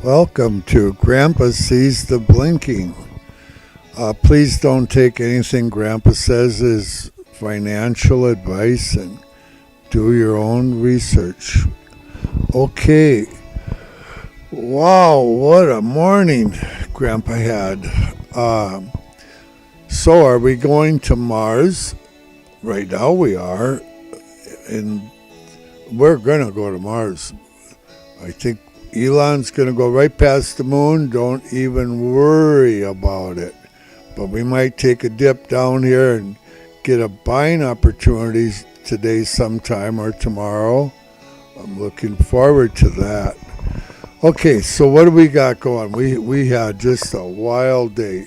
Welcome to Grandpa Sees the Blinking. Please don't take anything Grandpa says as financial advice and do your own research. Okay. Wow, what a morning Grandpa had. So are we going to Mars? Right now we are. And we're going to go to Mars. I think Elon's going to go right past the moon. Don't even worry about it. But we might take a dip down here and get a buying opportunity today sometime or tomorrow. I'm looking forward to that. Okay, so what do we got going? We had just a wild day.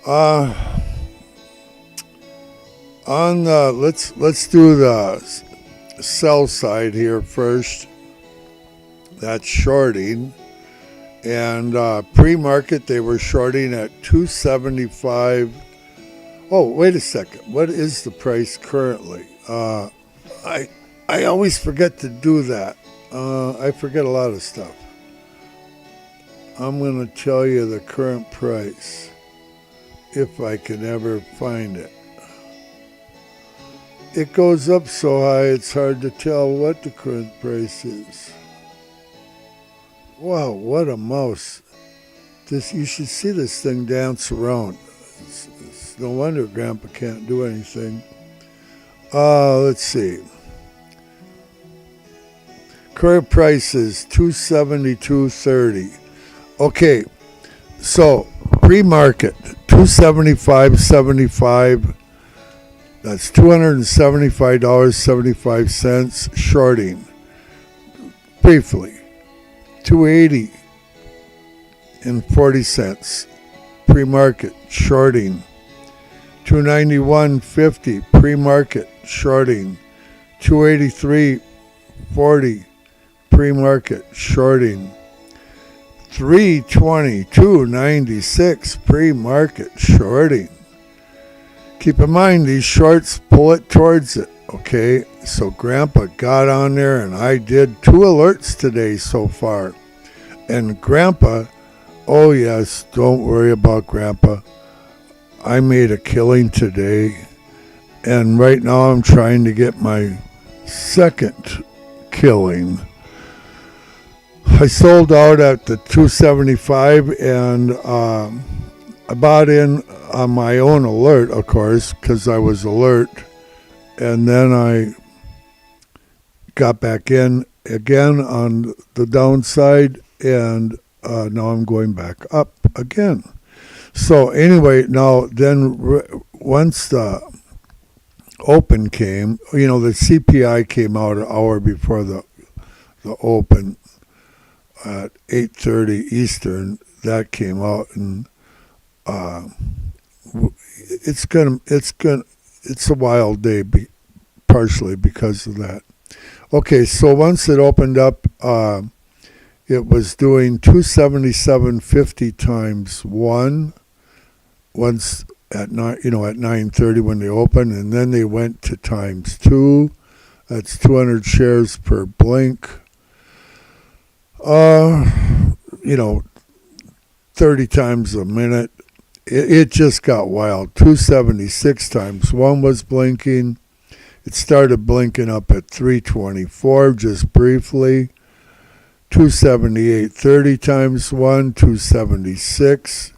Let's do the sell side here first. That's shorting. And pre-market, they were shorting at 275. Oh, wait a second. What is the price currently? I always forget to do that. I forget a lot of stuff. I'm going to tell you the current price, if I can ever find it. It goes up so high, it's hard to tell what the current price is. Wow, what a mouse. You should see this thing dance around. It's no wonder Grandpa can't do anything. Let's see. Current price is $272.30. Okay, so pre-market, $275.75. That's $275.75 shorting. Briefly. $280.40 pre-market shorting. $291.50 pre-market shorting. $283.40 pre-market shorting. $322.96 pre-market shorting. Keep in mind these shorts pull it towards it. Okay, so Grandpa got on there and I did 2 alerts today so far. And Grandpa, oh yes, don't worry about Grandpa. I made a killing today. And right now I'm trying to get my second killing. I sold out at the 275 and I bought in on my own alert, of course, because I was alert. And then I got back in again on the downside, and now I'm going back up again. So anyway, now then once the open came, the CPI came out an hour before the open at 8:30 Eastern. That came out, and it's a wild day, partially because of that. Okay, so once it opened up, it was doing 277.50 times 1. Once at 9:30 when they opened, and then they went to times 2. That's 200 shares per blink. 30 times a minute. It just got wild. 276 times 1 was blinking. It started blinking up at 324 just briefly. 278.30 times 1, 276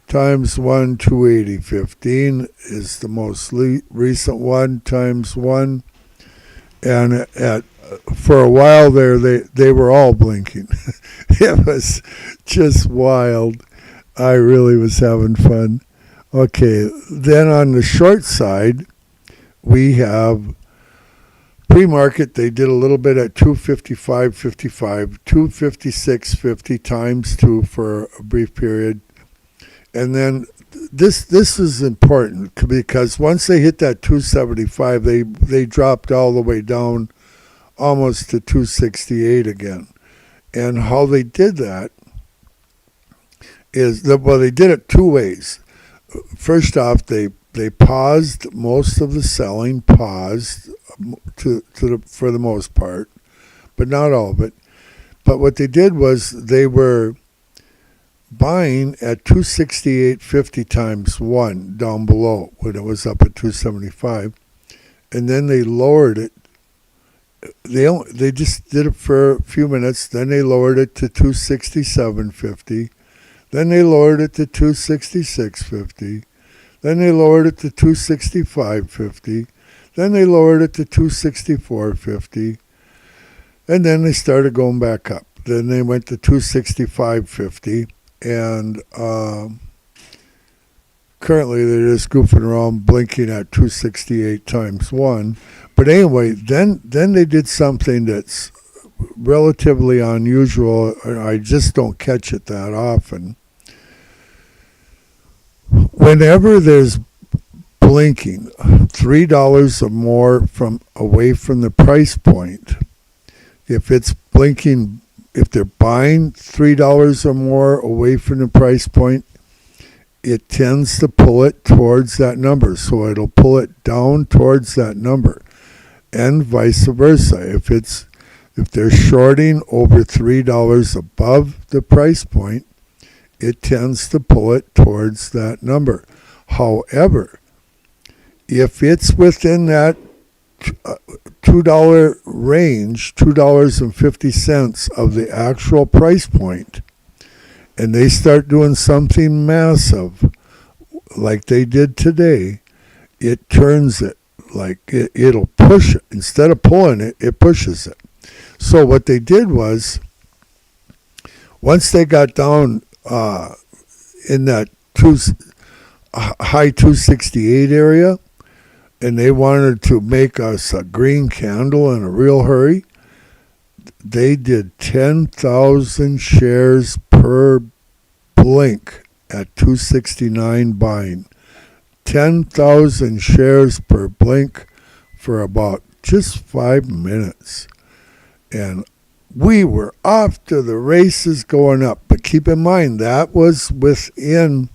times 1, 280.15 is the most recent one times 1. And for a while there, they were all blinking. It was just wild. I really was having fun. Okay, then on the short side, we have pre-market. They did a little bit at 255.55, 256.50 times 2 for a brief period. And then this is important because once they hit that 275, they dropped all the way down almost to 268 again. And how they did that is that, well, they did it 2 ways. First off, they paused most of the selling, for the most part, but not all of it. But what they did was they were buying at 268.50 times 1 down below when it was up at 275, and then they lowered it. They just did it for a few minutes. Then they lowered it to 267.50. Then they lowered it to 266.50. Then they lowered it to 265.50. Then they lowered it to 264.50. And then they started going back up. Then they went to 265.50. And currently they're just goofing around, blinking at 268 times 1. But anyway, then they did something that's relatively unusual. I just don't catch it that often. Whenever there's blinking $3 or more from away from the price point, if it's blinking, if they're buying $3 or more away from the price point, it tends to pull it towards that number. So it'll pull it down towards that number, and vice versa. If they're shorting over $3 above the price point, it tends to pull it towards that number. However, if it's within that $2 range, $2.50 of the actual price point, and they start doing something massive like they did today, it turns it. Like it'll push it. Instead of pulling it, it pushes it. So what they did was, once they got down in that high 268 area, and they wanted to make us a green candle in a real hurry, they did 10,000 shares per blink at 269 buying. 10,000 shares per blink for about just 5 minutes. And we were off to the races going up. But keep in mind, that was within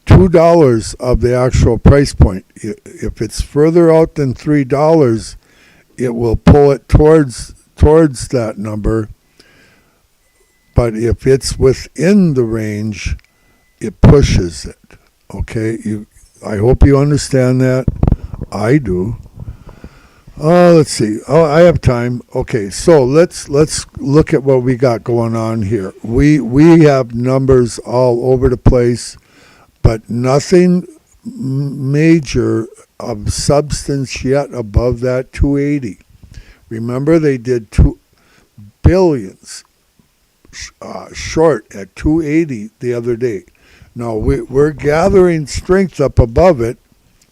$2 of the actual price point. If it's further out than $3, it will pull it towards that number. But if it's within the range, it pushes it. Okay, I hope you understand that. I do. Let's see. Oh, I have time. Okay, so let's look at what we got going on here. We have numbers all over the place, but nothing major of substance yet above that 280. Remember, they did 2 billions short at 280 the other day. Now we're gathering strength up above it.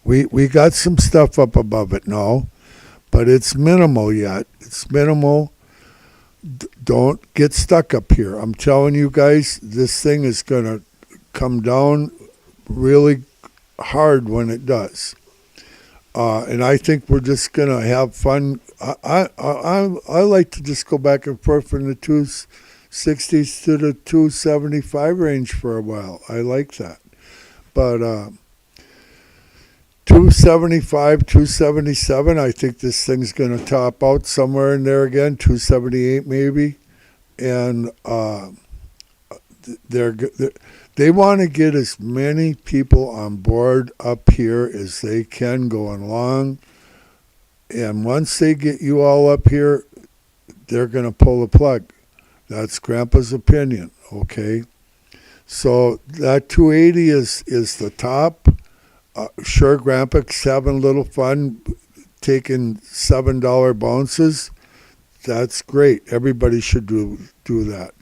We got some stuff up above it now, but it's minimal yet. It's minimal. Don't get stuck up here. I'm telling you guys, this thing is going to come down really hard when it does. And I think we're just going to have fun. I like to just go back and forth from the 260s to the 275 range for a while. I like that. But 275, 277, I think this thing's going to top out somewhere in there again, 278 maybe. And they want to get as many people on board up here as they can going along. And once they get you all up here, they're going to pull the plug. That's Grandpa's opinion, okay? So that 280 is the top. Sure, Grandpa's having a little fun taking $7 bounces. That's great. Everybody should do that.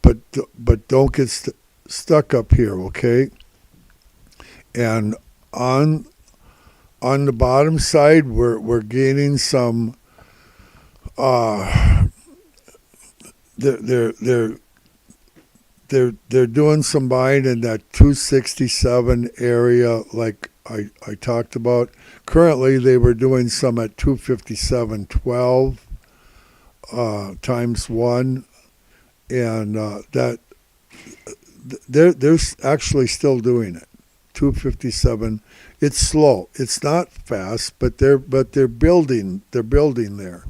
But don't get stuck up here, okay? And on the bottom side, we're gaining some. They're doing some buying in that 267 area, like I talked about. Currently, they were doing some at 257.12 times 1, and that they're actually still doing it. 257. It's slow. It's not fast, but they're building. They're building there.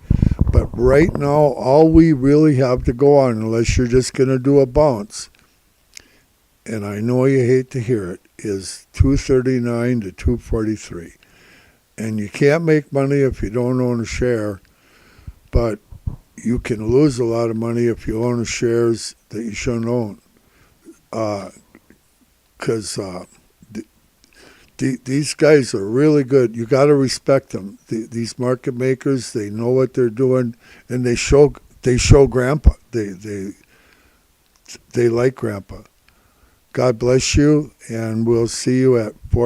But right now, all we really have to go on, unless you're just going to do a bounce, and I know you hate to hear it, is 239 to 243. And you can't make money if you don't own a share, but you can lose a lot of money if you own shares that you shouldn't own. Because these guys are really good. You got to respect them. These market makers, they know what they're doing, and they show Grandpa. They like Grandpa. God bless you, and we'll see you at 4